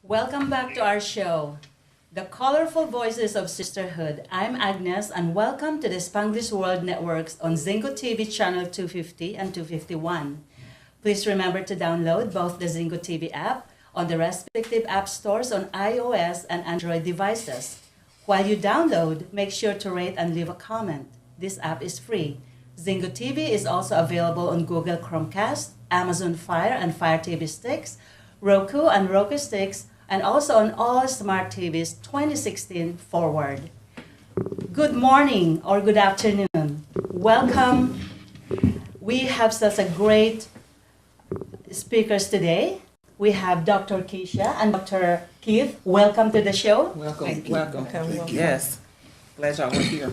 Welcome back to our show, The Colorful Voices of Sisterhood. I'm Agnes, and welcome to the Spanglish World Networks on Zingo TV channel 250 and 251. Please remember to download both the Zingo TV app on the respective app stores on iOS and Android devices. While you download, make sure to rate and leave a comment. This app is free. Zingo TV is also available on Google Chromecast, Amazon Fire and Fire TV sticks, Roku and Roku sticks, and also on all smart TVs 2016 forward. Good morning or good afternoon. Welcome. We have such a great speakers today. We have Dr. Kisha and Dr. Keith. Welcome to the show. Welcome. Thank you. Yes. Glad y'all were here.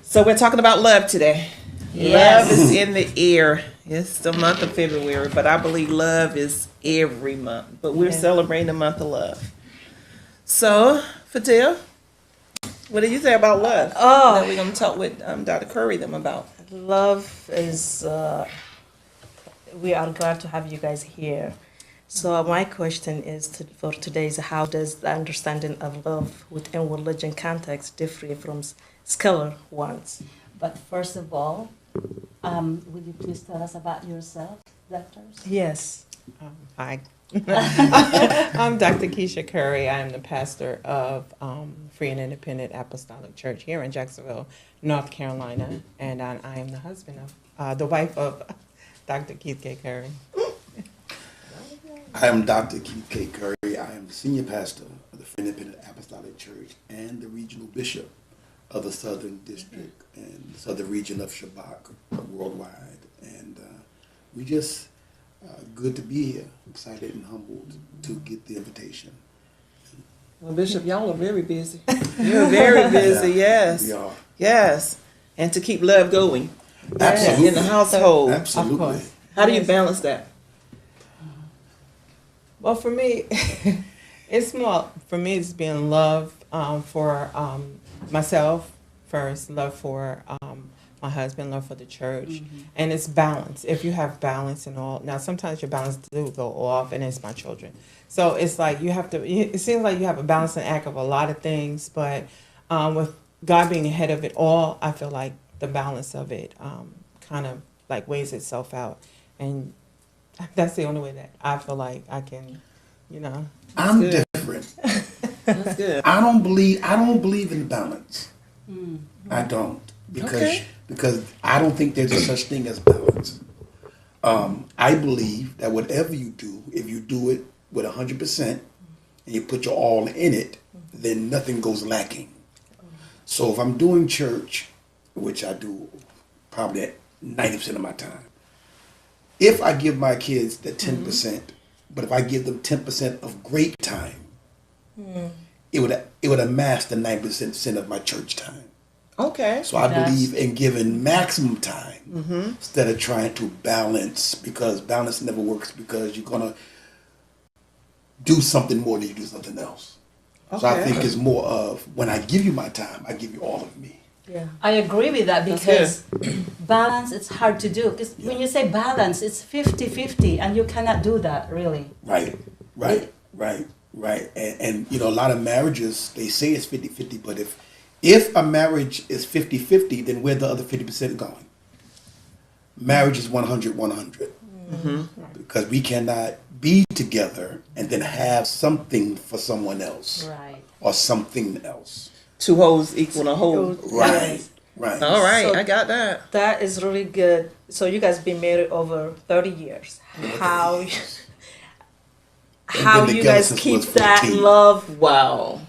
So we're talking about love today. Yes. Love is in the air. It's the month of February, but I believe love is every month. But we're celebrating the month of love. So, Fatil, what do you say about love? That we're going to talk with Dr. Curry them about. Love is, we are glad to have you guys here. So my question is for today is how does the understanding of love within religion context differ from secular ones? But first of all, will you please tell us about yourself, doctors? Yes. Hi. I'm Dr. Kisha Curry. I am the pastor of Free and Independent Apostolic Church here in Jacksonville, North Carolina, and I am the husband of, the wife of Dr. Keith K. Curry. I am Dr. Keith K. Curry. I am the senior pastor of the Free and Independent Apostolic Church and the regional bishop of the Southern District and Southern region of Shabbat worldwide. And we just good to be here, excited and humbled to get the invitation. Well, Bishop, y'all are very busy. You're very busy, yes. We are. Yes. And to keep love going. Absolutely. In the household. Absolutely. Of course. How do you balance that? Well, for me, it's more, for me, it's being love for myself first, love for my husband, love for the church, and it's balance. If you have balance and all, now sometimes your balance do go off, and it's my children. So it's like you have to, it seems like you have a balancing act of a lot of things, but with God being ahead of it all, I feel like the balance of it kind of like weighs itself out. And that's the only way that I feel like I can, you know. I'm good. different. That's good. I don't believe in balance. I don't. Because I don't think there's a such thing as balance. I believe that whatever you do, if you do it with 100% and you put your all in it, then nothing goes lacking. So if I'm doing church, which I do probably at 90% of my time, if I give my kids the 10%, but if I give them 10% of great time, it would amass the 90% of my church time. Okay. So I believe in giving maximum time instead of trying to balance, because balance never works, because you're going to do something more than you do something else. So I think it's more of, when I give you my time, I give you all of me. Yeah. I agree with that because balance, it's hard to do. Because when you say balance, it's 50-50, and you cannot do that, really. Right. And you know, a lot of marriages, they say it's 50-50, but if a marriage is 50-50, then where the other 50% going? Marriage is 100-100. Because we cannot be together and then have something for someone else. Right. Or something else. Two holes equal a hole. Right. All right, So I got that. that is really good. So you guys been married over 30 years. How been you together guys since keep we was that 14. love? Wow.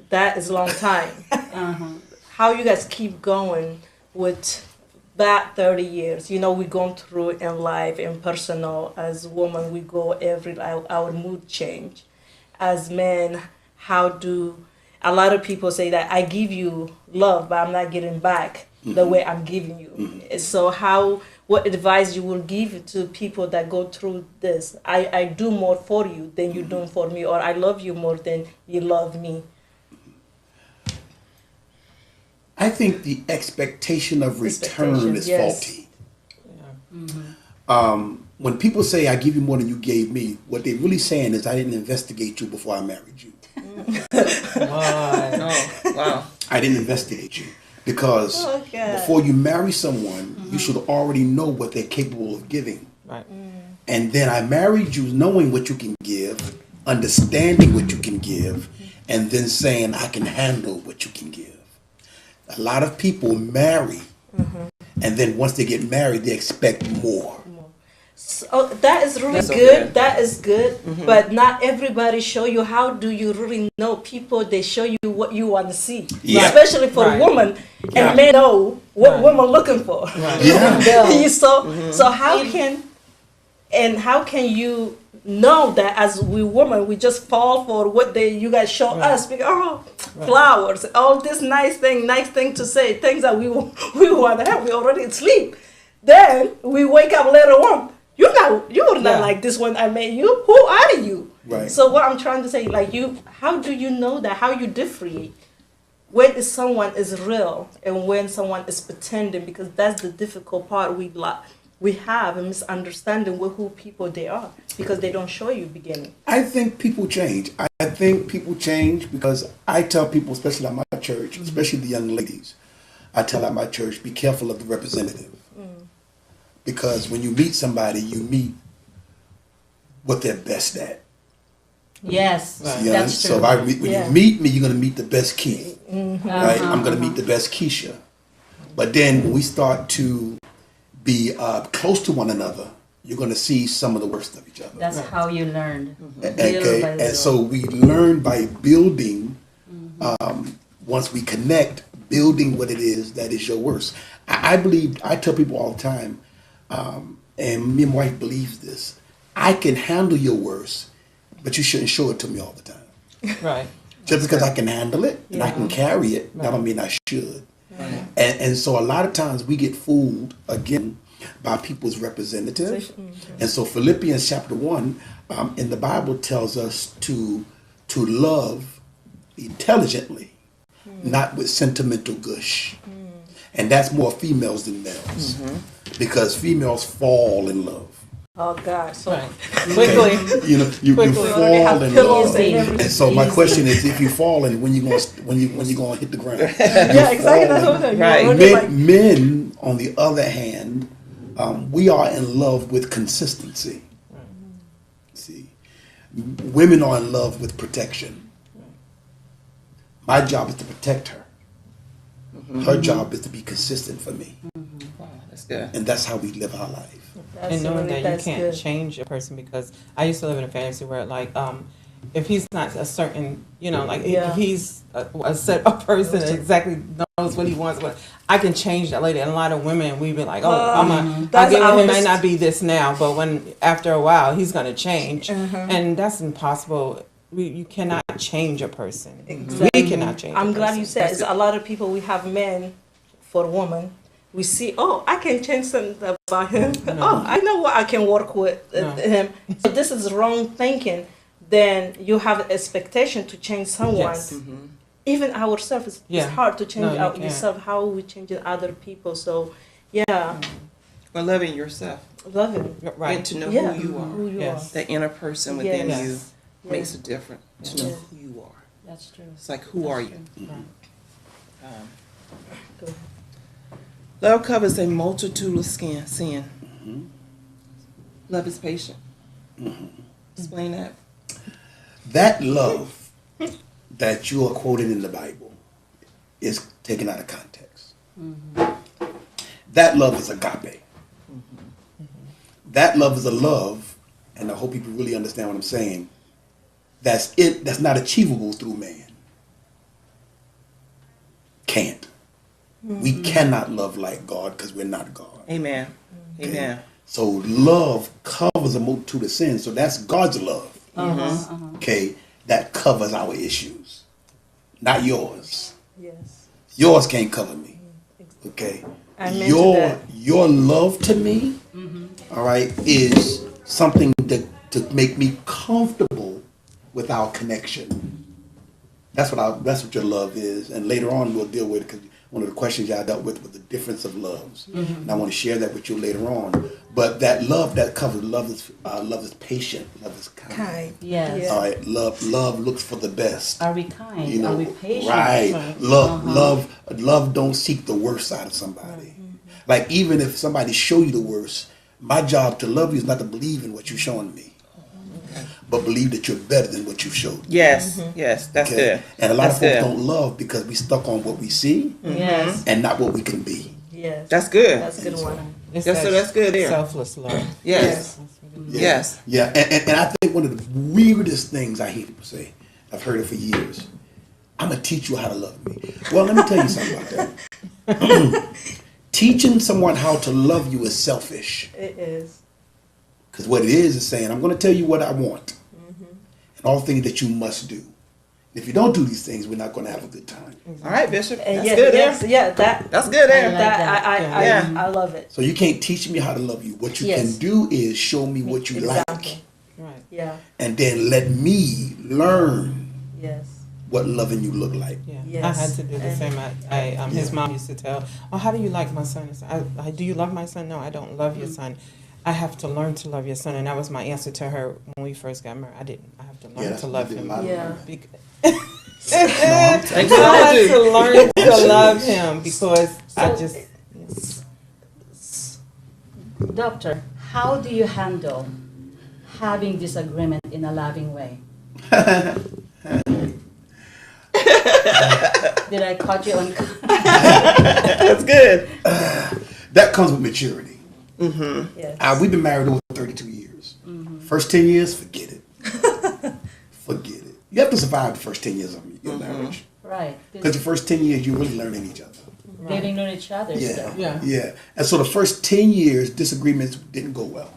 That is a long time. How you guys keep going with that 30 years? You know, we're going through in life, in personal, as women, we go our mood change. As men, how do, a lot of people say that I give you love, but I'm not getting back the way I'm giving you. So what advice you will give to people that go through this? I do more for you than you do for me, or I love you more than you love me. I think the expectation of return is yes. faulty. when people say I give you more than you gave me, what they're really saying is I didn't investigate you before I married you. Wow. Oh, wow. I didn't investigate you because Okay. before you marry someone, you should already know what they're capable of giving. Right. And then I married you knowing what you can give, understanding what you can give, and then saying I can handle what you can give. A lot of people marry, and then once they get married, they expect more. So that is really That's so good. good. That is good. But not everybody show you. How do you really know? People, they show you what you want to see. Yeah. Especially for Right. women, Yeah. and men know what Right. women looking for. Yeah. So how can you know that as we women we just fall for what you guys show Right. us, because flowers, all this nice thing to say, things that we want to have, we already asleep, then we wake up later on, you're not Yeah. like this when I met you, who are you? Right. So what I'm trying to say, like, how do you know that, how you differentiate when is someone is real and when someone is pretending? Because that's the difficult part we have a misunderstanding with who people they are, because they don't show you beginning. I think people change. I think people change because I tell people, especially at my church, especially the young ladies, I tell at my church, be careful of the representative. Because when you meet somebody, you meet what they're best at. Yes, Right. You know? that's So true. when you meet me, you're going to meet the best Keith. Right? Uh-huh, I'm going to meet the best Kisha. But then when we start to be close to one another, you're going to see some of the worst of each other. That's how you learned. Okay, Little by and little. so we learn by building. Once we connect, building what it is that is your worst. I believe. I tell people all the time, and me and my wife believes this. I can handle your worst, but you shouldn't show it to me all the time. Right. Just because I can handle it and I can carry it, that don't mean I should. And so a lot of times we get fooled again by people's representative. And so Philippians chapter 1 in the Bible tells us to love intelligently, not with sentimental gush. And that's more females than males. Because females fall in love. Oh God! So Right. Quickly. You know, you already fall have in pillows love. and everything. And so my question is, if you fall in, when you gonna hit the ground? yeah, exactly. That's what I'm saying. Right. You're already like, Men, on the other hand, we are in love with consistency. See, women are in love with protection. My job is to protect her. Her job is to be consistent for me, Wow, that's good. and that's how we live our life. And knowing that you that's can't good. change a person, because I used to live in a fantasy where, like, if he's not a certain, like, Yeah. if he's a person that exactly knows what he wants, but I can change that later. And a lot of women, we be like, oh, I That's get with him, ours. may not be this now, but after a while, he's going to change. And that's impossible. You cannot change a person. Exactly. We cannot change I'm a glad person. you said it's a lot of people. We have men for women. We see, oh, I can change something about him. Oh, I know what I can work with him. So this is wrong thinking. Then you have an expectation to change someone. Yes. Even ourselves, it's Yeah. hard to change No, you can't. yourself. How are we changing other people? So, yeah, But loving yourself, love it. Right. and to know Yeah, who you are. Who you Yes. That inner person within Yes. you Yes. makes a difference. To know who you are. That's true. It's like, who are you? Good. Love covers a multitude of sin. Love is patient. Explain that. That love that you are quoting in the Bible is taken out of context. That love is agape. That love is a love, and I hope people really understand what I'm saying, that's not achievable through man. Can't. We cannot love like God because we're not God. Amen. Amen. So love covers a multitude of sins. So that's God's love. Okay, that covers our issues, not yours. Yes. Yours can't cover me. Okay, I mentioned that. your love to me, all right, is something to make me comfortable with our connection. That's what your love is, and later on we'll deal with it because one of the questions y'all dealt with was the difference of loves, and I want to share that with you later on. But that love that covers love is patient, love is kind. Yes. All right, love looks for the best. Are we kind? You know, Are we patient? right? Love don't seek the worst out of somebody. Like even if somebody show you the worst, my job to love you is not to believe in what you're showing me, but believe that you're better than what you showed. Yes, yes, that's good. And a lot of That's folks good. don't love because we stuck on what we see Yes. and not what we can be. Yes. That's good. That's a good one. It's That's- so that's good there. Selfless love. Yes. Yeah. Yes. Yeah, and I think one of the weirdest things I hear people say, I've heard it for years, I'm going to teach you how to love me. Well, let me tell you something about that. Teaching someone how to love you is selfish. It is. Because what it is saying, I'm going to tell you what I want. And all things that you must do. If you don't do these things, we're not going to have a good time. All right, Bishop. And That's yes, good yes, there. yeah, that That's good there. I like that that. Yeah. I love it. So you can't teach me how to love you. What you Yes. can do is show me what you like. Exactly. Right. Yeah. And then let me learn Yes. what loving you look like. Yeah, Yes. I had to do the And- same. His mom used to tell, "Oh, how do you like my son?" I said, "Do you love my son? No, I don't love your son. I have to learn to love your son." And that was my answer to her when we first got married. I didn't. I have to learn that's to what love we did him. a lot of Yeah. learning. I had to learn to love him because I So- just. Doctor, how do you handle having disagreement in a loving way? Did I caught you on? That's good. That comes with maturity. Yes. We've been married over 32 years. First 10 years, forget it. Forget it. You have to survive the first 10 years of your marriage. Right. Because the first 10 years, you're really learning each other. Getting to know each other. Yeah. So. Yeah. And so the first 10 years, disagreements didn't go well.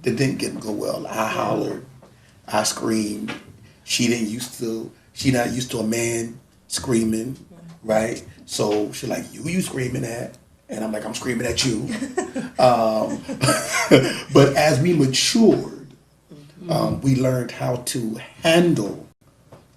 They didn't go well. I hollered. I screamed. She not used to a man screaming, right? So she's like, who you screaming at? And I'm like, I'm screaming at you. But as we matured, we learned how to handle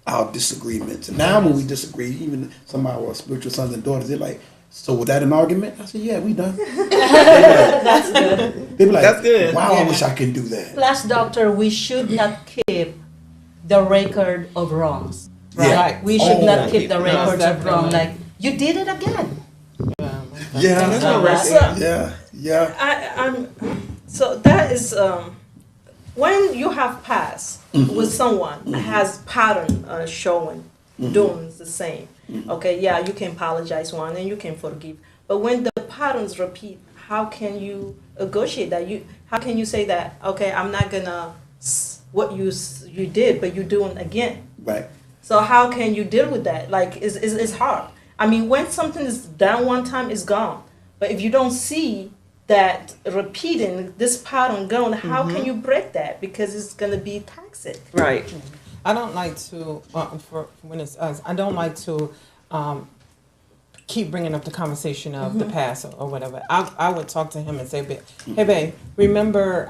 our disagreements. And now when we disagree, even some of our spiritual sons and daughters, they're like, so was that an argument? I said, yeah, we done. That's good. They be like, That's good. wow, I Yeah. wish I can do that. Plus, doctor, we should not keep the record of wrongs. Right? Yeah. We should Oh, not keep the no, records of definitely. wrong. Like, you did it again. Yeah, There's no rest. yeah. So that is when you have past with someone has pattern showing, doing the same. Okay, yeah, you can apologize one and you can forgive, but when the patterns repeat, how can you negotiate that? How can you say that? Okay, I'm not gonna what you did, but you're doing again. Right. So how can you deal with that? Like, it's hard. I mean, when something is done one time, it's gone. But if you don't see that repeating this pattern going, how can you break that? Because it's going to be toxic. Right. I don't like to, for when it's us, I don't like to keep bringing up the conversation of the past or whatever. I would talk to him and say, hey, babe, remember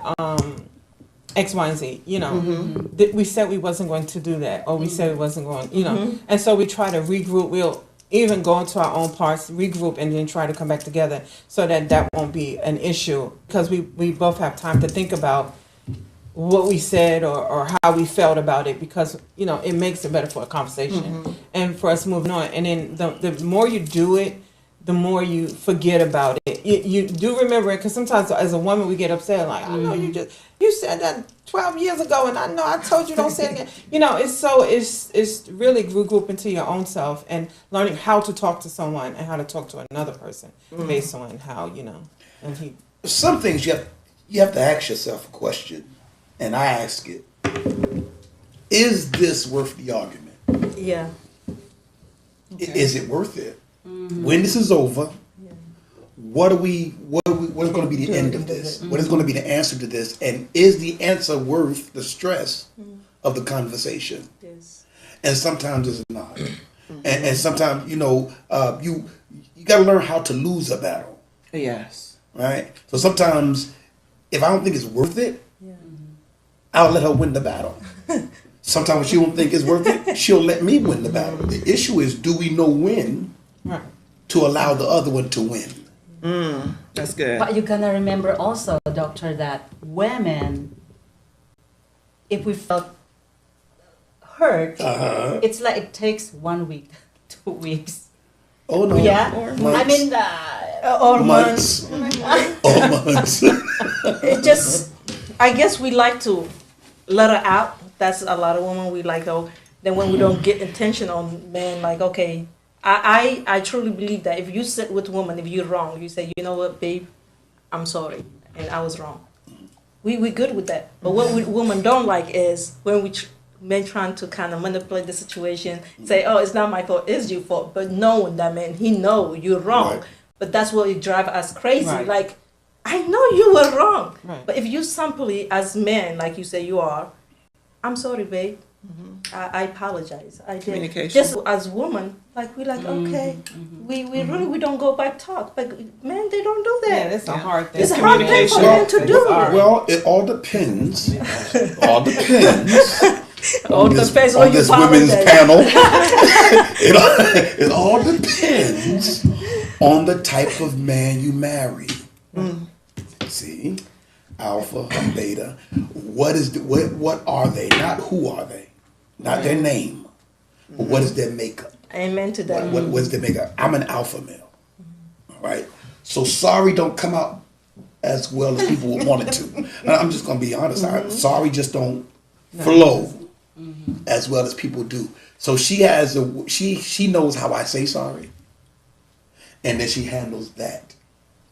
X, Y, and Z, you know, we said we wasn't going to do that, or we said we wasn't going, you know, and so we try to regroup. We'll even go into our own parts, regroup, and then try to come back together so that won't be an issue, because we both have time to think about what we said or how we felt about it, because, you know, it makes it better for a conversation and for us moving on. And then the more you do it, the more you forget about it. You do remember it, because sometimes as a woman we get upset, like, I know you said that 12 years ago, and I know I told you don't say it again. You know, it's really regroup into your own self and learning how to talk to someone and how to talk to another person based on how, you know, and he. Some things you have to ask yourself a question, and I ask it: is this worth the argument? Yeah. Is it worth it? When this is over, what is going to be the end of this? What is going to be the answer to this? And is the answer worth the stress of the conversation? Yes. And sometimes it's not. And sometimes, you know, you got to learn how to lose a battle, Yes. right? So sometimes, if I don't think it's worth it, I'll let her win the battle. Sometimes when she don't think it's worth it, she'll let me win the battle. The issue is, do we know when Right. to allow the other one to win. That's good. But you gotta remember also, doctor, that women, if we felt hurt, it's like it takes 1 week, 2 weeks. Oh no! Yeah, Months. I mean, Or months. Or months. it just, I guess we like to let her out. That's a lot of women, we like, oh, then when we don't get attention on men, like, okay, I truly believe that if you sit with women, if you're wrong, you say, you know what, babe, I'm sorry, and I was wrong. We good with that. But what women don't like is when men trying to kind of manipulate the situation, say, oh, it's not my fault, it's your fault. But knowing that, man, he know you're wrong. Right. But that's what it drive us crazy. Right. Like, I know you were wrong. Right. But if you simply, as men, like you say you are, I'm sorry, babe. I apologize. I did. Communication. Just as women, like, we like, okay, we really, we don't go back talk. But men, they don't do Yeah, that. that's a hard thing. It's a hard thing for communication. men to do. Well, it all depends. All depends. All depends on on you this women's apologize. panel. it all depends on the type of man you marry. See, alpha, beta. What are they? Not who are they? Not their name. But what is their makeup? Amen to that. What is their makeup? I'm an alpha male. All right. So sorry don't come out as well as people would want it to. And I'm just gonna be honest. Sorry just don't flow as well as people do. So she has she knows how I say sorry, and then she handles that.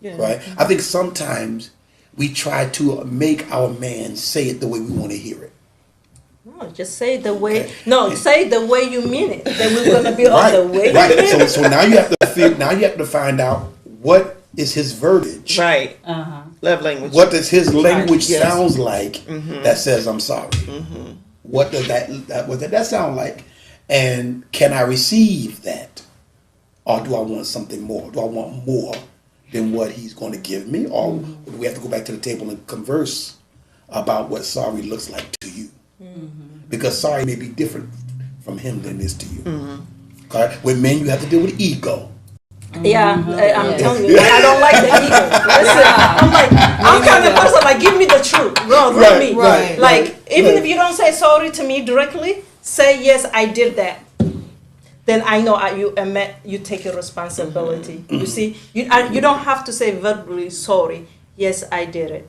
Yeah. Right. I think sometimes we try to make our man say it the way we want to hear it. No, just say it the way. No, say it the way you mean it. Then we're gonna be on Right. the way you Right. mean it. So now you have to find out what is his verbiage. Right. Uh-huh. Love language. What does his language Yes. sounds like that says I'm sorry? What does that sound like? And can I receive that? Or do I want something more? Do I want more than what he's going to give me? Or do we have to go back to the table and converse about what sorry looks like to you? Because sorry may be different from him than it is to you. Okay? With men, you have to deal with ego. Yeah, I'm telling you, I don't like the ego. Listen, I'm kind of person like, give me the truth. No, let me. right, Like, even if you don't say sorry to me directly, say yes, I did that. Then I know you take your responsibility. You see, you don't have to say verbally sorry. Yes, I did it.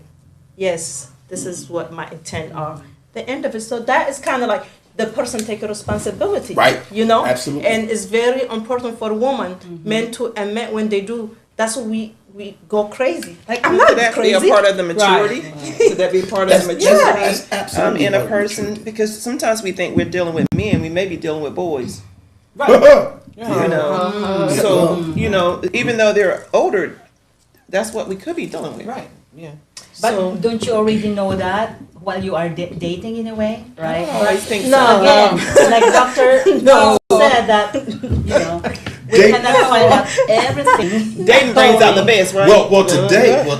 Yes, this is what my intent are. The end of it. So that is kind of like the person take a responsibility. Right. You know? Absolutely. And it's very important for women, men to admit when they do. That's what we go crazy. Like, I'm not Could that crazy. be a part of the maturity? Could that be part of the maturity That's absolutely in a part of person? maturity. Because sometimes we think we're dealing with men, we may be dealing with boys. Yeah. You know, so you know, even though they're older, that's what we could be dealing with. Right. Yeah. But So- don't you already know that while you are dating in a way, right? I always think No. so. Again, like Dr. No. said that, you know, we Date- cannot find out everything. Dating brings out the best, right?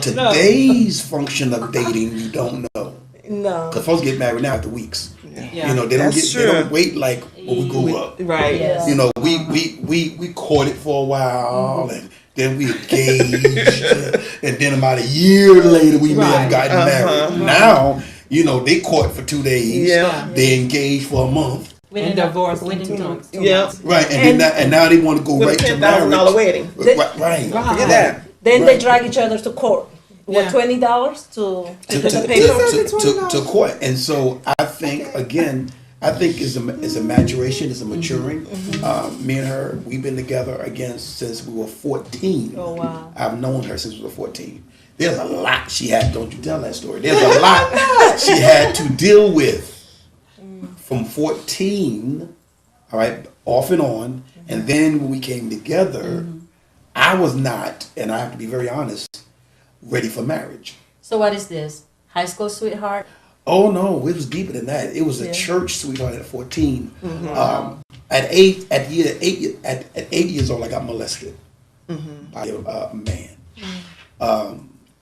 Today's function of dating, you don't know. No. Because folks get married now after weeks. Yeah. You know, they don't That's they don't true. wait like when we grew up. Right. Yes. You know, we courted for a while and then we engaged and then about a year later we may have gotten married. Now, you know, they court for 2 days. Yeah. They engaged for a month. And divorce in within 2 two months. Yeah. Right. And now they want to go With right a to $10,000 marriage. wedding. Right. Forget that. Then Right. they drag each other to court. What, Yeah. $20 to to, the to, paper? to court. And so I think again, it's a maturation, it's a maturing. Me and her, we've been together again since we were 14. Oh, wow. I've known her since we were 14. There's a lot she had. Don't you tell that story. There's a lot she had to deal with from 14. All right, off and on, and then when we came together, I was not, and I have to be very honest, ready for marriage. So what is this? High school sweetheart? Oh no, it was deeper than that. It was a church sweetheart at 14. At 8 years old, I got molested by a man.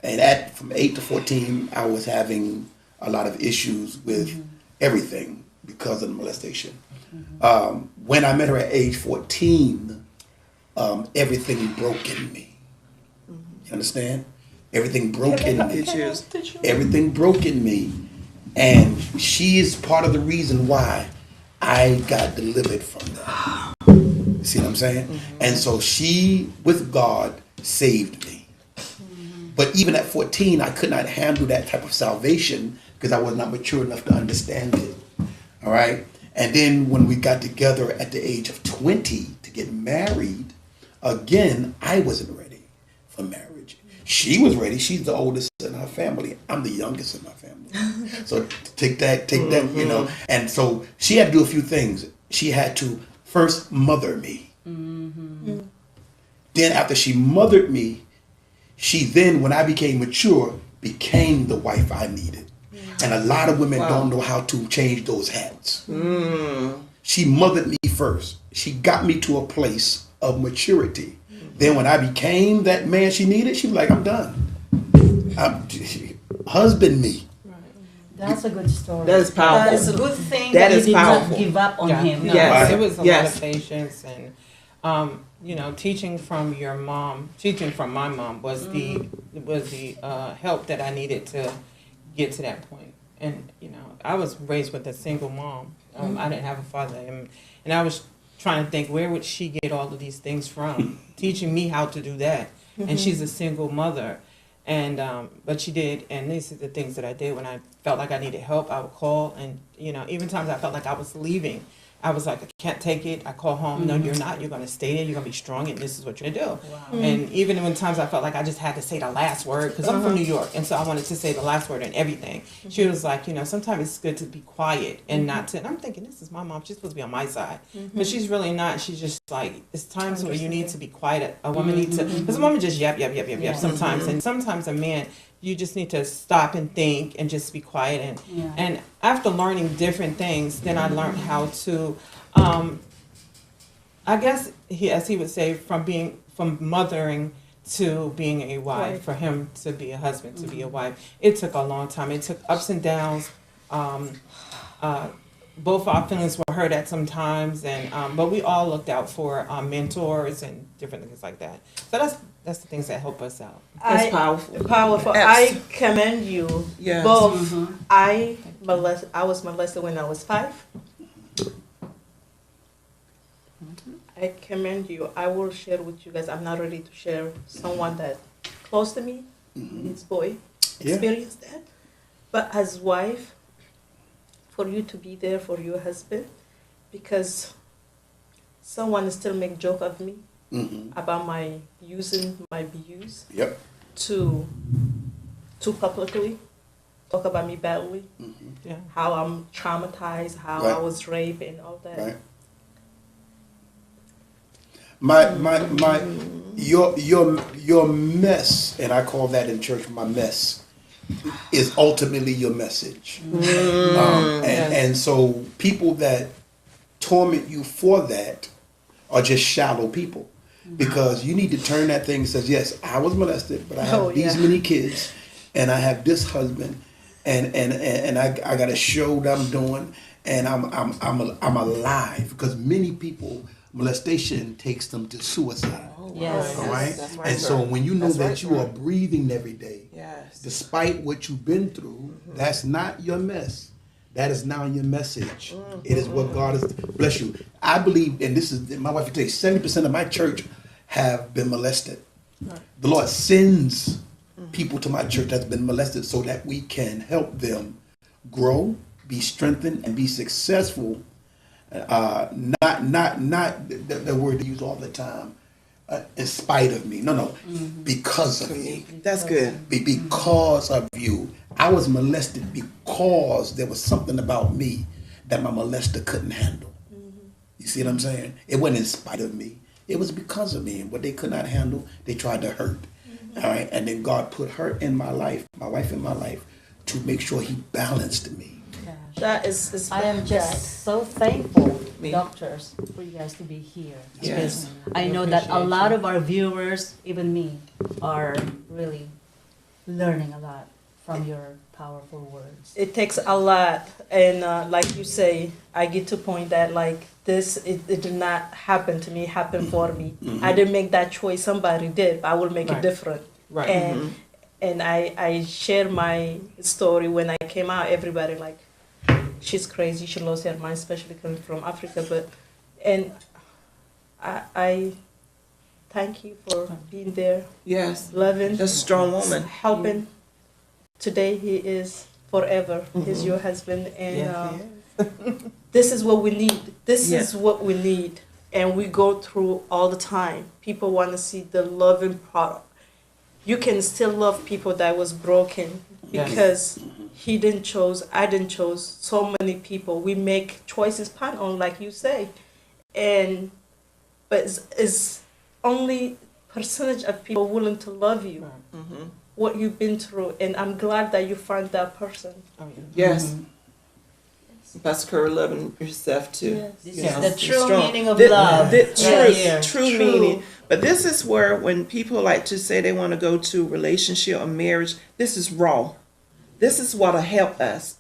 And from 8 to 14, I was having a lot of issues with everything because of the molestation. When I met her at age 14, everything broke in me. You understand? Everything broke in me. Everything broke in me. And she is part of the reason why I got delivered from that. You see what I'm saying? And so she, with God, saved me. But even at 14, I could not handle that type of salvation because I was not mature enough to understand it. All right? And then when we got together at the age of 20 to get married, again, I wasn't ready for marriage. She was ready. She's the oldest in her family. I'm the youngest in my family. So take that, you know. And so she had to do a few things. She had to first mother me. Then after she mothered me, she then, when I became mature, became the wife I needed. And a lot of women don't know how to change those hats. She mothered me first. She got me to a place of maturity. Then when I became that man she needed, she was like, I'm done. Husband me. That's a good story. That is powerful. That is a good thing That that you is did powerful. not give up on him. No, Yes. it was a lot Yes. of patience and, you know, teaching from your mom, teaching from my mom was the help that I needed to get to that point. And, you know, I was raised with a single mom. I didn't have a father. And I was trying to think, where would she get all of these things from? Teaching me how to do that. And she's a single mother. And, but she did. And these are the things that I did when I felt like I needed help. I would call and, you know, even times I felt like I was leaving. I was like, I can't take it. I call home. No, you're not. You're going to stay there. You're going to be strong, and this is what you're going to do. And even when times I felt like I just had to say the last word, because I'm from New York, and so I wanted to say the last word and everything. She was like, you know, sometimes it's good to be quiet and not to. And I'm thinking, this is my mom. She's supposed to be on my side. But she's really not. She's just like, it's times where you need to be quiet. A woman needs to, because a woman just yap sometimes. And sometimes a man, you just need to stop and think and just be quiet. And after learning different things, then I learned how to, I guess as he would say, from mothering to being a wife, for him to be a husband, to be a wife. It took a long time. It took ups and downs. Both our feelings were hurt at some times, and but we all looked out for mentors and different things like that. So that's the things that help us out. That's powerful. Powerful. I commend you Yes. both. I was molested when I was 5. I commend you. I will share with you guys. I'm not ready to share someone that close to me, his boy, experienced that. But as wife, for you to be there for your husband, because someone still make joke of me about my using my views to publicly talk about me badly, how I'm traumatized, how I was raped and all that. Your mess, and I call that in church my mess, is ultimately your message. And so people that torment you for that are just shallow people, because you need to turn that thing and says, yes, I was molested, but I have these many kids, and I have this husband, and I got a show that I'm doing, and I'm alive, because many people, molestation takes them to suicide. Yes. All right? That's right, And sir. so when you know That's that right, you sir. are breathing every day, Yes. despite what you've been through, that's not your mess. That is now your message. It is what God is. Bless you. I believe, and this is my wife would tell you, 70% of my church have been molested. The Lord sends people to my church that's been molested so that we can help them grow, be strengthened, and be successful. Not the word they use all the time. In spite of me. No. Because of you. That's good. Because of you. I was molested because there was something about me that my molester couldn't handle. You see what I'm saying? It wasn't in spite of me. It was because of me. And what they could not handle, they tried to hurt. All right? And then God put her in my life, my wife in my life, to make sure he balanced me. That is I am just so thankful, doctors, for you guys to be here. Because I know that a lot of our viewers, even me, are really learning a lot from your powerful words. It takes a lot, and like you say, I get to point that like this, it did not happen to me, it happened for me. I didn't make that choice, somebody did. I will make it Right. different. Right. And I share my story when I came out. Everybody like, she's crazy, she lost her mind, especially coming from Africa. But and I thank you for being there, Yes. loving, That's a strong woman. helping. Today he is forever. He's your husband, and Yes, he is. this is what we need. This Yeah. is what we need, and we go through all the time. People want to see the loving part. You can still love people that was broken Yes. because he didn't chose, I didn't chose. So many people, we make choices pan on, like you say, and but it's only percentage of people willing to love you, Mm-hmm. what you've been through, and I'm glad that you find that person. Oh, yeah. Yes. Pastor Curry, loving yourself too. Yes. This Yeah. is the true Strong. meaning of The- love. the right true, here. true meaning. But this is where when people like to say they want to go to relationship or marriage, this is raw. This is what'll help us.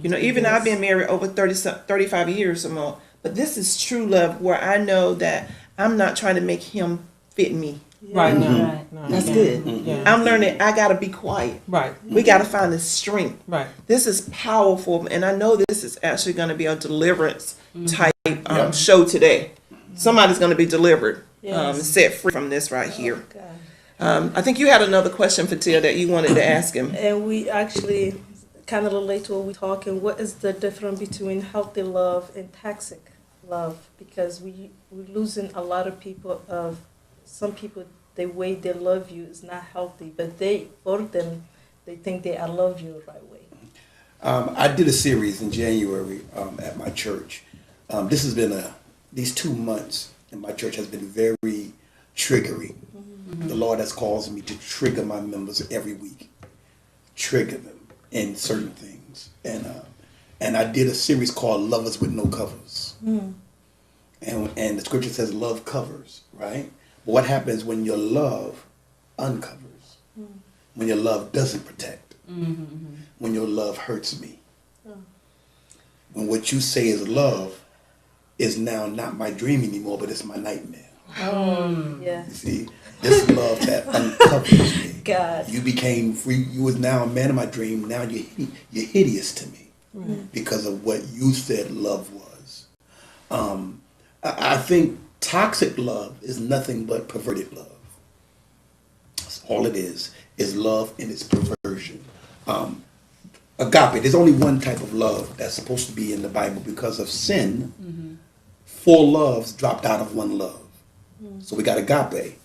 You know, even I've been married over 35 years or more. But this is true love where I know that I'm not trying to make him fit me. Right. No. Right. No. That's yeah. good. Yeah. I'm learning I got to be quiet. Right. We got to find the strength. Right. This is powerful, and I know this is actually going to be a deliverance type show today. Somebody's going to be delivered, Yes. set free from this right here. God. I think you had another question for Tia that you wanted to ask him. And we actually kind of relate to what we're talking. What is the difference between healthy love and toxic love? Because we're losing a lot of people. Of some people, the way they love you is not healthy, but for them, they think they love you the right way. I did a series in January at my church. This has been these 2 months in my church has been very triggering. The Lord has caused me to trigger my members every week, trigger them in certain things, and I did a series called "Lovers with No Covers," and the scripture says love covers, right? But what happens when your love uncovers? When your love doesn't protect? When your love hurts me? When what you say is love is now not my dream anymore, but it's my nightmare. Yeah. You see, this love that uncovers me. God. You became free. You was now a man of my dream. Now you're hideous to me because of what you said love was. I think toxic love is nothing but perverted love. That's all it is love in its perversion. Agape, there's only one type of love that's supposed to be in the Bible because of sin. 4 loves dropped out of one love. So we got agape,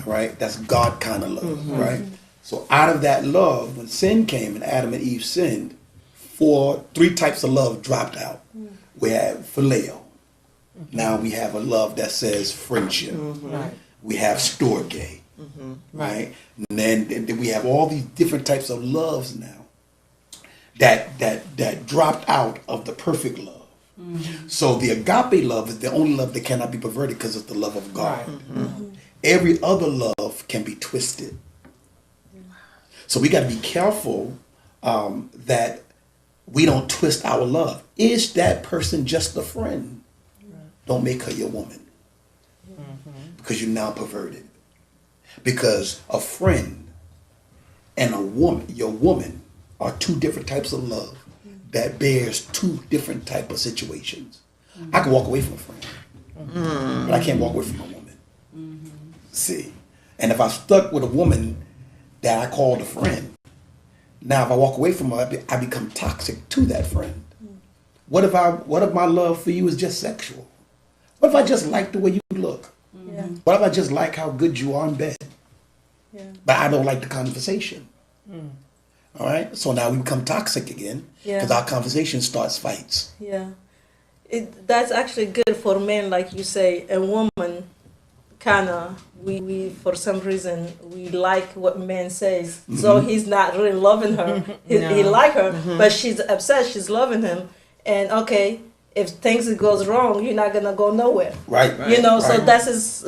right? That's God kind of love, right? So out of that love, when sin came and Adam and Eve sinned, 3 types of love dropped out. We had phileo. Now we have a love that says friendship. Right. We have storge, right? And then we have all these different types of loves now that dropped out of the perfect love. So the agape love is the only love that cannot be perverted because it's the love of God. Every other love can be twisted. So we got to be careful that we don't twist our love. Is that person just a friend? Don't make her your woman because you're now perverted. Because a friend and a woman, your woman, are 2 different types of love that bears 2 different type of situations. I can walk away from a friend, but I can't walk away from a woman. See, and if I'm stuck with a woman that I called a friend, now if I walk away from her, I become toxic to that friend. What if my love for you is just sexual? What if I just like the way you look? Yeah. What if I just like how good you are in bed? Yeah. But I don't like the conversation. All right, so now we become toxic again because Yeah. our conversation starts fights. Yeah. That's actually good for men, like you say. A woman, kinda, we for some reason we like what man says. So he's not really loving her. He No. like her, but she's upset. She's loving him, and okay, if things goes wrong, you're not gonna go nowhere. Right. You know, so Right. that is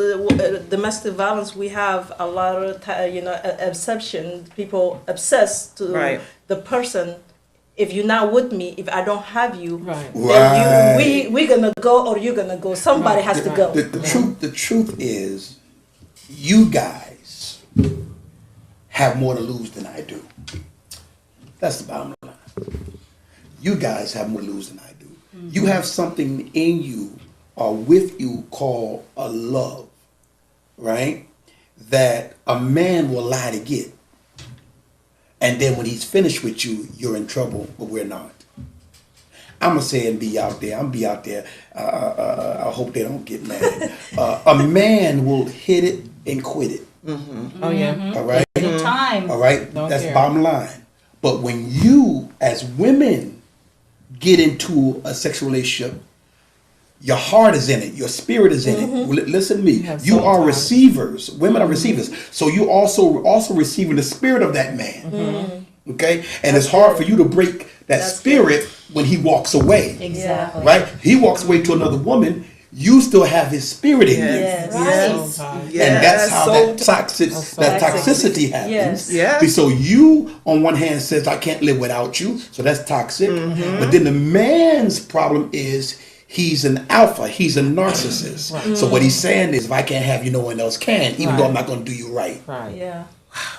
domestic violence. We have a lot of obsession. People obsess to Right. the person. If you're not with me, if I don't have you, Right. then Right. we're gonna go or you're gonna go. Somebody Right. has to go. The truth is, you guys have more to lose than I do. That's the bottom line. You guys have more to lose than I do. You have something in you or with you called a love, right? That a man will lie to get. And then when he's finished with you, you're in trouble, but we're not. I'm gonna say and be out there. I'm be out there. I hope they don't get mad. A man will hit it and quit it. Oh yeah. All right. Anytime. All right. Don't That's care. bottom line. But when you, as women, get into a sexual relationship, your heart is in it. Your spirit is in it. Well, listen to me. have You soul are ties. receivers. Women are receivers. So you also receiving the spirit of that man. Okay. And it's hard for you to break that That's spirit when he walks away. Exactly. Right? He walks away to another woman. You still have his spirit in you. Yes. Yes. And that's how so that toxicity happens. Yes. Yeah. So you, on one hand, says, I can't live without you. So that's toxic. But then the man's problem is he's an alpha. He's a narcissist. So what he's saying is, if I can't have you, no one else can, even though I'm not going to do you right. Right. Yeah.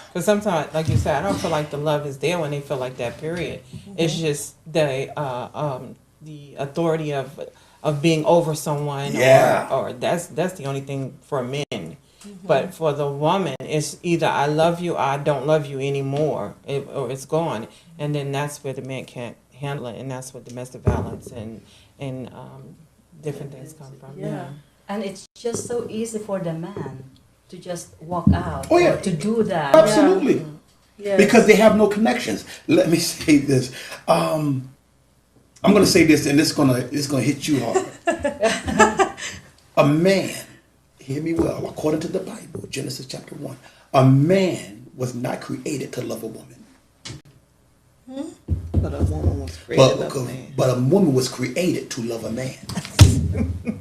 Because sometimes, like you said, I don't feel like the love is there when they feel like that. Period. It's just the authority of being over someone. Yeah. Or that's the only thing for men. But for the woman, it's either I love you or I don't love you anymore, or it's gone. And then that's where the man can't handle it, and that's where domestic violence and different things come from. Yeah. And it's just so easy for the man to just walk out Oh, yeah. or to do that. Absolutely. Yes. Because they have no connections. Let me say this. I'm going to say this, and it's going to hit you hard. A man, hear me well, according to the Bible, Genesis chapter 1, a man was not created to love a woman. But a woman was created But, of a man. but a woman was created to love a man. Let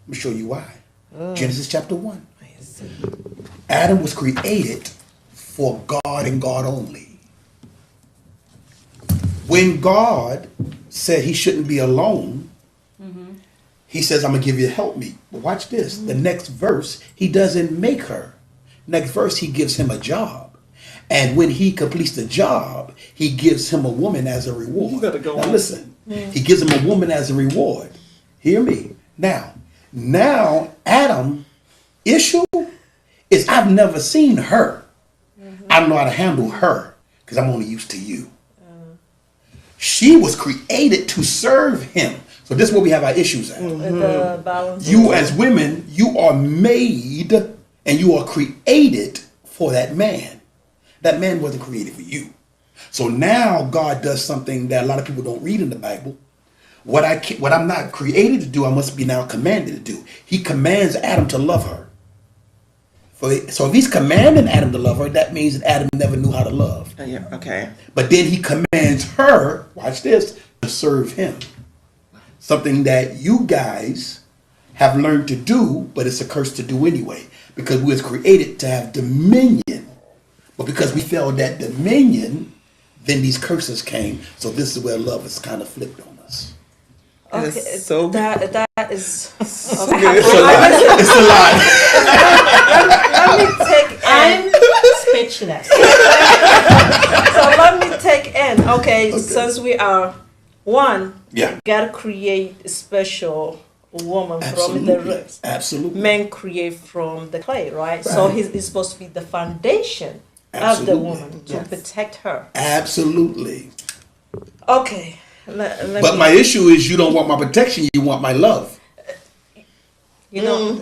me show you why. Genesis chapter 1. Adam was created for God and God only. When God said he shouldn't be alone, he says, I'm going to give you a helpmeet. But watch this. The next verse, he doesn't make her. Next verse, he gives him a job. And when he completes the job, he gives him a woman as a reward. You better go now on. listen, he gives him a woman as a reward. Hear me. Now Adam issue is I've never seen her. I don't know how to handle her because I'm only used to you. She was created to serve him. So this is where we have our issues at. The balance. You as women, you are made and you are created for that man. That man wasn't created for you. So now God does something that a lot of people don't read in the Bible. What I'm not created to do, I must be now commanded to do. He commands Adam to love her. So if he's commanding Adam to love her, that means that Adam never knew how to love. Yeah, okay. But then he commands her, watch this, to serve him. Something that you guys have learned to do, but it's a curse to do anyway. Because we was created to have dominion. But because we failed that dominion, then these curses came. So this is where love is kind of flipped on us. It Okay, is so that is. so Okay. good. It's a lot. It's a lot. Let me take. I'm speechless. So let me take in. Okay, since we are one, Yeah. gotta create a special woman from Absolutely. the Absolutely. men create from the clay, right? So Right. he's supposed to be the foundation of the Absolutely. woman to Yes. protect her. Absolutely. Okay. Let But me, my issue is you don't want my protection, you want my love. you know,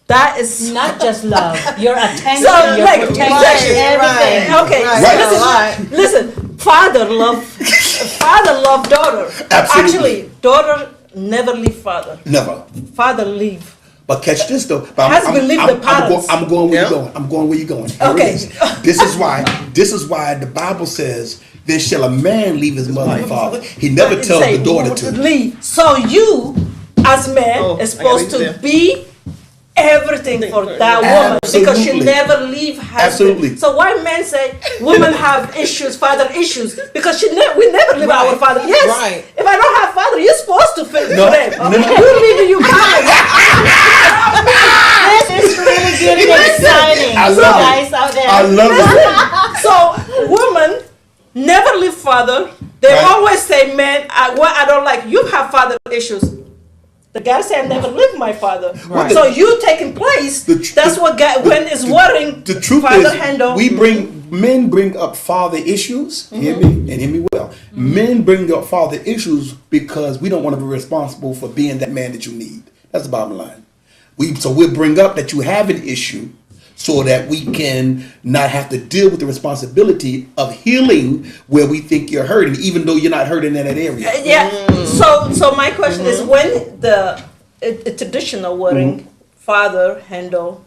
that is Not just love, your attention, So, your like, protection, right, everything. okay. Right. Listen, father love daughter. Absolutely. Actually, daughter never leave father. Never. Father leave. But catch this though. But Husband leave the parents. I'm going where Yeah. you're going. I'm going where you're going. Here Okay. it is. This is why the Bible says then shall a man leave his mother and father. He never tells Say, the daughter to. leave. So you, as man, is supposed to be everything for that woman because she Absolutely. never leave husband. Absolutely. So why men say women have issues, father issues, because we never leave our father. Yes. Right. If I don't have father, you're supposed to fit No, for them. no. You leave, you come. This is really good and exciting. I love it. Guys out there. I love it. So women never leave father. They Right. always say, man, what I don't like, you have father issues. The guy said, I never leave my father. Right. So you taking place. That's what guy when is worrying. The truth father is, handle. men bring up father issues. Hear me and hear me well. Men bring up father issues because we don't want to be responsible for being that man that you need. That's the bottom line. We'll bring up that you have an issue so that we can not have to deal with the responsibility of healing where we think you're hurting, even though you're not hurting in that area. Yeah. So my question is, when the traditional wording father handle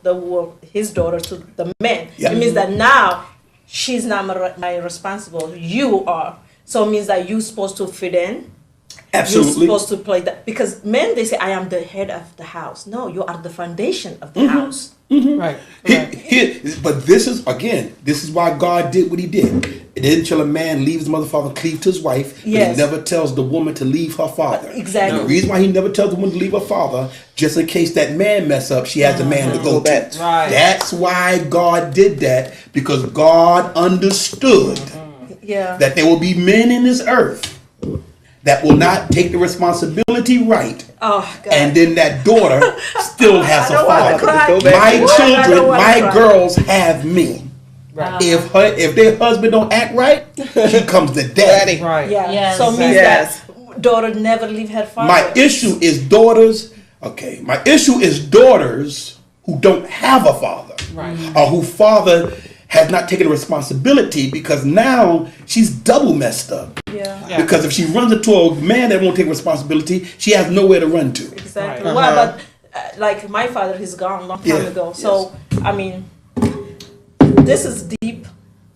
his daughter to the man, Yeah. it means that now she's not my responsible. You are. So it means that you're supposed to fit in. Absolutely. You're supposed to play that because men, they say, I am the head of the house. No, you are the foundation of the house. Right. But this is why God did what he did. And then shall a man leave his mother, father, cleave to his wife, but Yes. he never tells the woman to leave her father. Exactly. And the reason why he never tells the woman to leave her father, just in case that man mess up, she has a man to go to. Right. That's why God did that, because God understood Yeah. that there will be men in this earth that will not take the responsibility right. Oh, God. And then that daughter still has I a don't want to father. cry. My I don't children, wanna my cry. girls have me. Right. If their husband don't act right, she comes to daddy. Right. Yeah. Yes. So it means Yes. that daughter never leave her father. My issue is daughters. Okay, my issue is daughters who don't have a father, Right. or who father has not taken responsibility, because now she's double messed up. Yeah. Yeah. Because if she runs into a man that won't take responsibility, she has nowhere to run to. Exactly. Right. Well, but like my father, he's gone a long time Yeah. ago. So I mean, this is deep.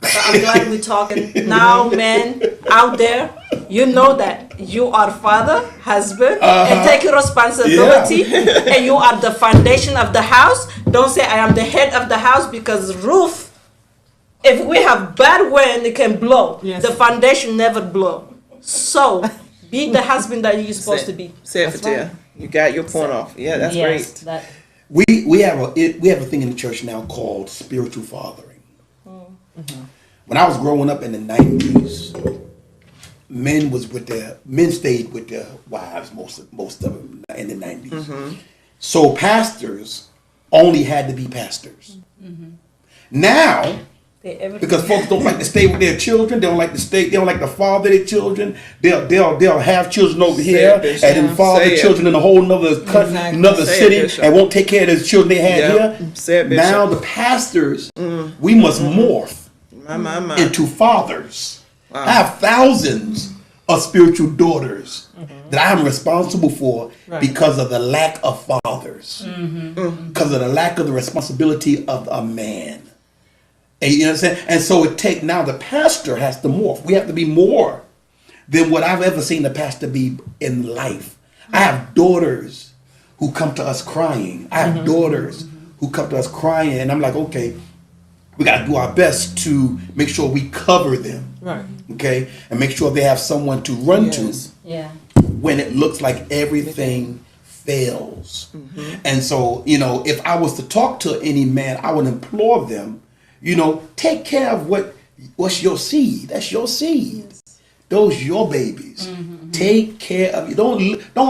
But I'm glad we're talking now, men out there. You know that you are father, husband, and take your responsibility. And you are the foundation of the house. Don't say I am the head of the house, because roof. If we have bad wind, it can blow. Yes. The foundation never blow. So be the husband that you're supposed to be. Say it, Fatia. You got your point off. Yeah, that's Yes, great. that We have a thing in the church now called spiritual fathering. When I was growing up in the 90s, men stayed with their wives, most of them in the 90s. So pastors only had to be pastors. Now, because folks don't like to stay with their children, they don't like to father their children. They'll have children over here it, Bishop. and then father Say it. children in a whole nother country, Exactly. another Say it, city, Bishop. and won't take care of the children they had Yep. here. Say it, Bishop. Now the pastors, we must morph My. into fathers. Wow. I have thousands of spiritual daughters that I'm responsible for Right. because of the lack of fathers, because of the lack of the responsibility of a man. And you know what I'm saying? And so now the pastor has to morph. We have to be more than what I've ever seen the pastor be in life. I have daughters who come to us crying. I have daughters who come to us crying, and I'm like, okay, we got to do our best to make sure we cover them. Right. Okay, and make sure they have someone to run Yes. yeah. to when it looks like everything fails. And so, if I was to talk to any man, I would implore them, take care of what's your seed. That's your seed. Those your babies. Take care of you. Don't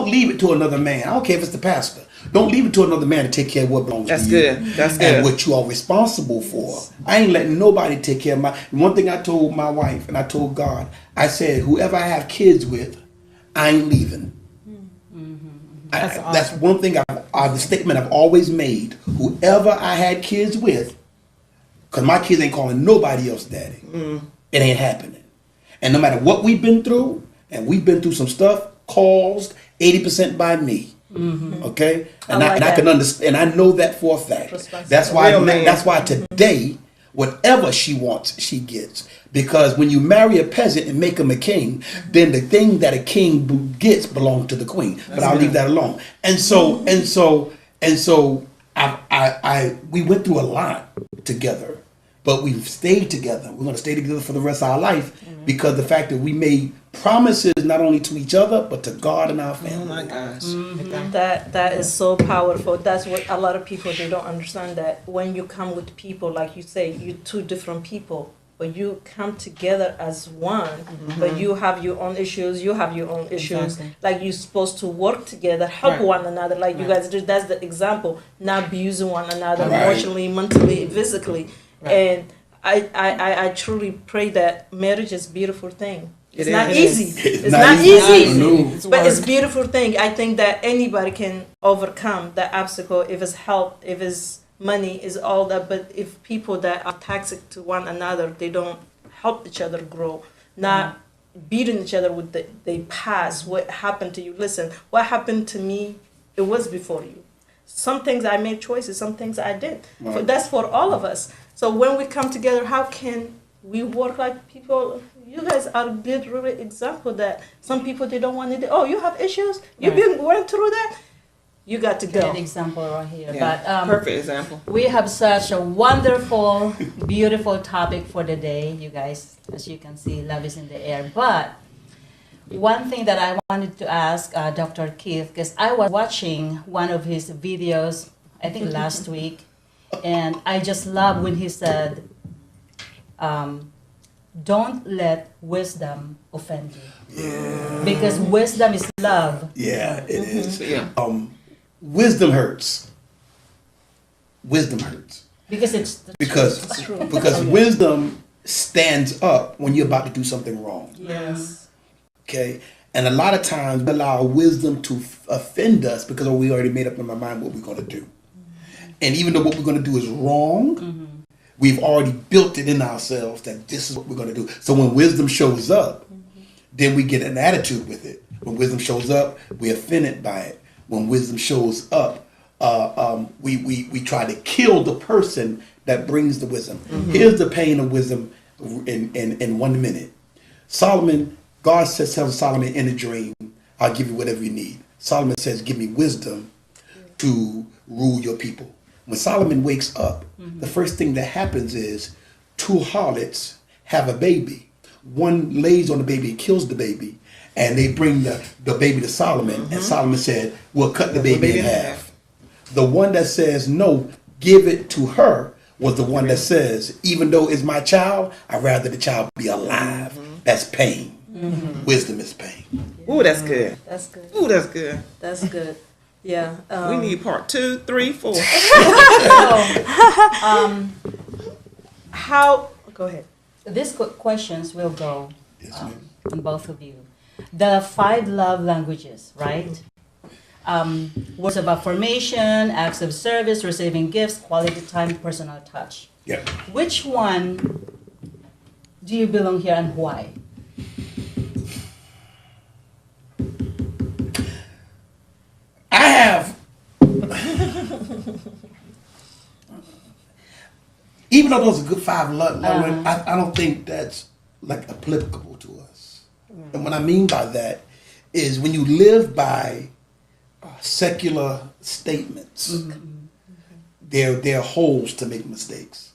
leave it to another man. I don't care if it's the pastor. Don't leave it to another man to take care of what belongs That's to you. good. That's And good. what you are responsible for. I ain't letting nobody take care of one thing I told my wife and I told God, I said, whoever I have kids with, I ain't leaving. That's one thing the statement I've always made. Whoever I had kids with, because my kids ain't calling nobody else daddy. It ain't happening. And no matter what we've been through, and we've been through some stuff caused 80% by me. Okay? And I can understand, and I know that for a fact. That's why Real man. that's why today Whatever she wants, she gets. Because when you marry a peasant and make him a king, then the thing that a king gets belongs to the queen. But I'll leave that alone. And so we went through a lot together, but we've stayed together. We're going to stay together for the rest of our life because the fact that we made promises not only to each other but to God and our family. Oh my gosh. That is so powerful. That's what a lot of people, they don't understand, that when you come with people, like you say, you're two different people, but you come together as one, but you have your own issues, you have your own issues. Exactly. Like you're supposed to work together, help Right. one another, like you guys do. That's the example, not abusing one another Right. emotionally, mentally, physically. Right. And I truly pray that marriage is a beautiful thing. It's It not is. easy. It's It's not not easy. easy. No. But it's a beautiful thing. I think that anybody can overcome that obstacle if it's help, if it's money, is all that. But if people that are toxic to one another, they don't help each other grow, not beating each other with the past, what happened to you. Listen, what happened to me, it was before you. Some things I made choices, some things I did. Right. That's for all of us. So when we come together, how can we work like people? You guys are a good really example that some people, they don't want to do. Oh, you have issues? You've Right. been went through that? You got to go. An example right here. Yeah. But Perfect example. we have such a wonderful, beautiful topic for the day, you guys. As you can see, love is in the air. But one thing that I wanted to ask Dr. Keith, because I was watching one of his videos, I think last week, and I just love when he said, don't let wisdom offend you. Yeah. Because wisdom is love. Yeah, it is. So, yeah. Wisdom hurts. Wisdom hurts. Because it's the Because True. because wisdom stands up when you're about to do something wrong. Yes. Okay? And a lot of times we allow wisdom to offend us because we already made up in our mind what we're going to do. And even though what we're going to do is wrong, we've already built it in ourselves that this is what we're going to do. So when wisdom shows up, then we get an attitude with it. When wisdom shows up, we're offended by it. When wisdom shows up, we try to kill the person that brings the wisdom. Here's the pain of wisdom in 1 minute. Solomon, God says, tells Solomon in a dream, I'll give you whatever you need. Solomon says, give me wisdom to rule your people. When Solomon wakes up, the first thing that happens is 2 harlots have a baby. One lays on the baby and kills the baby, and they bring the baby to Solomon, and Solomon said, we'll cut the baby in half. The one that says, no, give it to her, was the one that says, even though it's my child, I'd rather the child be alive. That's pain. Wisdom is pain. Ooh, that's good. That's good. Ooh, that's good. That's good. Yeah. We need part 2, 3, 4. How? Go ahead. These questions will go Yes, ma'am. on both of you. The 5 love languages, right? Words of affirmation, acts of service, receiving gifts, quality time, personal touch. Yeah. Which one do you belong here and why? I have, even though those are good 5 love languages, I don't think that's like applicable to us. And what I mean by that is when you live by secular statements, there are holes to make mistakes.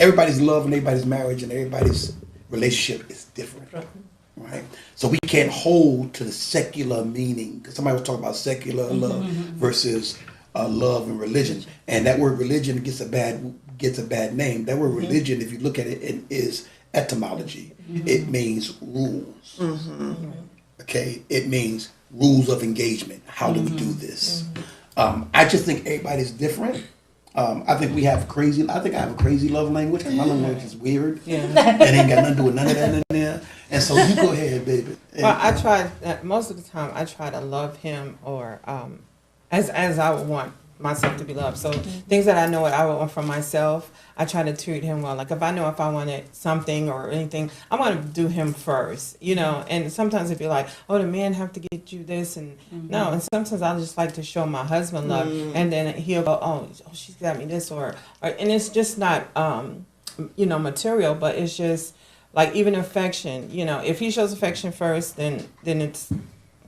Everybody's love and everybody's marriage and everybody's relationship is different. Right? So we can't hold to the secular meaning. Because somebody was talking about secular love versus love and religion. And that word religion gets a bad name. That word religion, if you look at it, it is etymology. It means rules. Okay? It means rules of engagement. How do we do this? I just think everybody's different. I think I have a crazy love language because my love language is weird. Yeah. And ain't got nothing to do with none of that in there. And so you go ahead, baby. Well, I try most of the time. I try to love him, or as I would want myself to be loved. So things that I know what I want from myself, I try to treat him well. Like if I know if I wanted something or anything, I want to do him first, you know. And sometimes if you're like, oh, the man have to get you this, and no. And sometimes I just like to show my husband love, and then he'll go, oh, she's got me this, or and it's just not, you know, material, but it's just like even affection. You know, if he shows affection first, then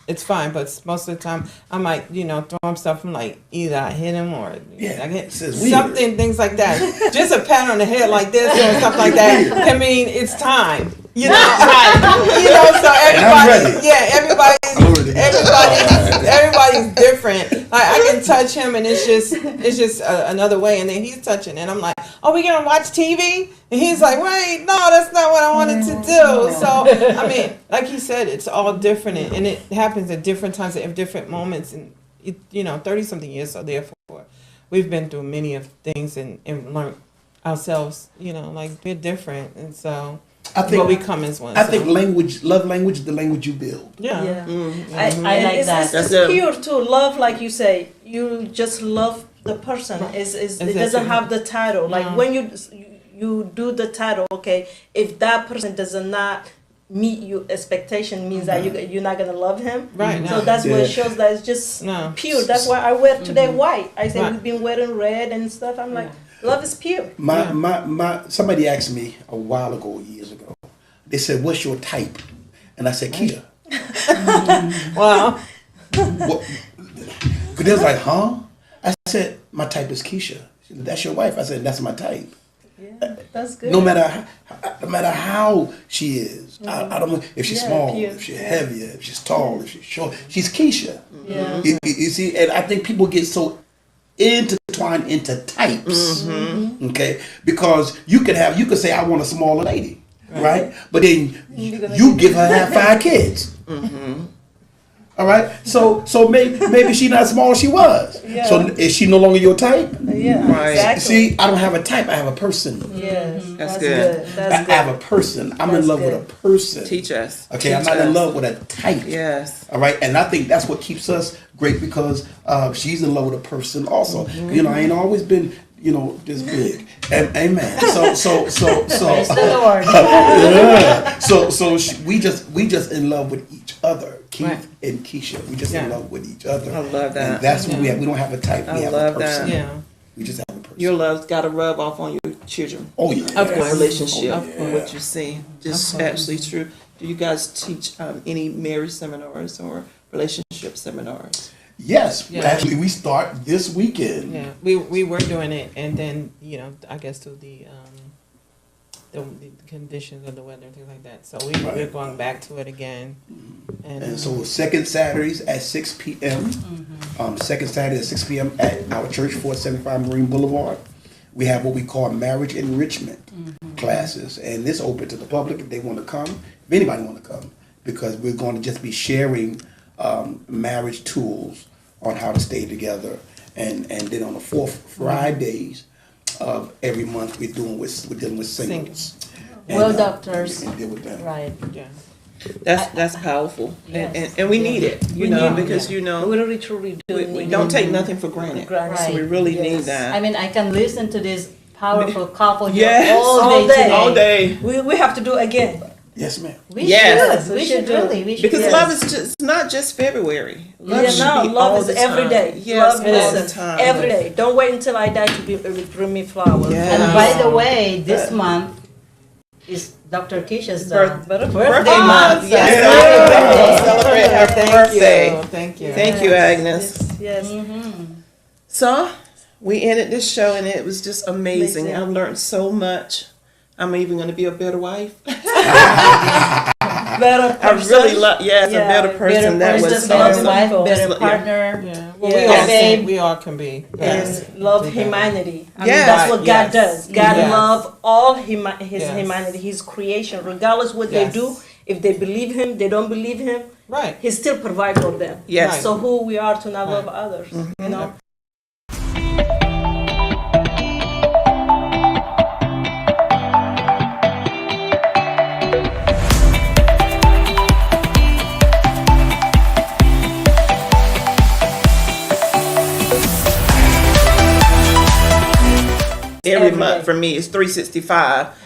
it's fine, but most of the time I might, you know, throw him stuff. I'm like, either I hit him or I get something, things like that. Just a pat on the head like this or stuff like that. I mean, it's time, you know. You know, so everybody's different. Like I can touch him and it's just another way, and then he's touching, and I'm like, oh, we gonna watch TV? And he's like, wait, no, that's not what I wanted to do. So, I mean, like he said, it's all different, and it happens at different times, at different moments, and, you know, 30-something years, so therefore, we've been through many of things and learned ourselves, you know, like, we're different, and so, I think what we come as one. I think love language is the language you build. Yeah. I like that. It's pure too. Love, like you say, you just love the person. It doesn't have the title. Like when you do the title, okay, if that person does not meet your expectation, means that you're not gonna love him. Right. So that's what it shows that it's just pure. That's why I wear today white. I say we've been wearing red and stuff. I'm like, love is pure. Somebody asked me a while ago, years ago. They said, "What's your type?" And I said, "Kisha." Wow. They was like, "Huh?" I said, "My type is Kisha." She said, "That's your wife?" I said, "That's my type." Yeah, that's good. No matter how she is, I don't know if she's small, pure. if she's heavy, if she's tall, if she's short. She's Kisha. Yeah. You see, and I think people get so intertwined into types, okay? Because you could say, "I want a smaller lady," right? But then you give her half 5 kids. All right, so maybe she not small, she was. Yeah. So is she no longer your type? Yeah, Right. exactly. See, I don't have a type. I have a person. Yes, That's good. That's I have a person. I'm in That's love with a person. Teach us. Okay, Teach I'm not in us. love with a type. Yes. All right, and I think that's what keeps us great, because she's in love with a person also. You know, I ain't always been, you know, this big. Amen. So. Praise the Lord. Yeah. So we just in love with each other, Keith and Kisha. We just in love with each other. I love that. And that's what we have. We don't have a type. We I have love a person. that. Yeah. We just have a person. Your love's got to rub off on your children. Oh yeah. Of course. Relationship. Oh, yeah. What you see. Just absolutely true. Do you guys teach any marriage seminars or relationship seminars? Yes. Yeah. Actually, we start this weekend. Yeah, we were doing it, and then, you know, I guess through the conditions of the weather and things like that. So we're going back to it again. And so second Saturdays at 6 p.m. Second Saturday at 6 p.m. at our church, 475 Marine Boulevard. We have what we call marriage enrichment classes, and this open to the public if they want to come, if anybody want to come, because we're going to just be sharing marriage tools on how to stay together, and then on the fourth Fridays of every month we're dealing with singles. And, Well, doctors. and deal with them. Right. Yeah. That's powerful, Yes. and we need it, you know, because you know We really truly do. we don't take nothing for granted. Granted. So we really need that. I mean, I can listen to this powerful couple here Yes. all All day day. today. All day. We have to do it again. Yes, ma'am. We Yes. should. We should really. We should. Because yes. love is just not just February. Love should be love all is the every time. day. Yes, Love all the is time. every day. Don't wait until I die to bring me flowers. Yes. And by the way, this month is Dr. Kisha's birthday Birthday month. month. Yes. Yes. Celebrate her birthday. Thank you. Thank you, Agnes. Yes. So we ended this show and it was just amazing. Amazing. I've learned so much. I'm even going to be a better wife. Better I person. really love, a Yeah, better person. That person, was just Better love wife, people. better Yeah. partner. Yeah. Yeah. We all can be. And love humanity. I mean, Yes. that's what God Yes. does. God Yes. love all His Yes. humanity, His creation, regardless what Yes. they do. If they believe Him, they don't believe Him. Right. He still provides for them. Yes. So who we are to not Right. love others, you know? every Every month day. for me. It's 365.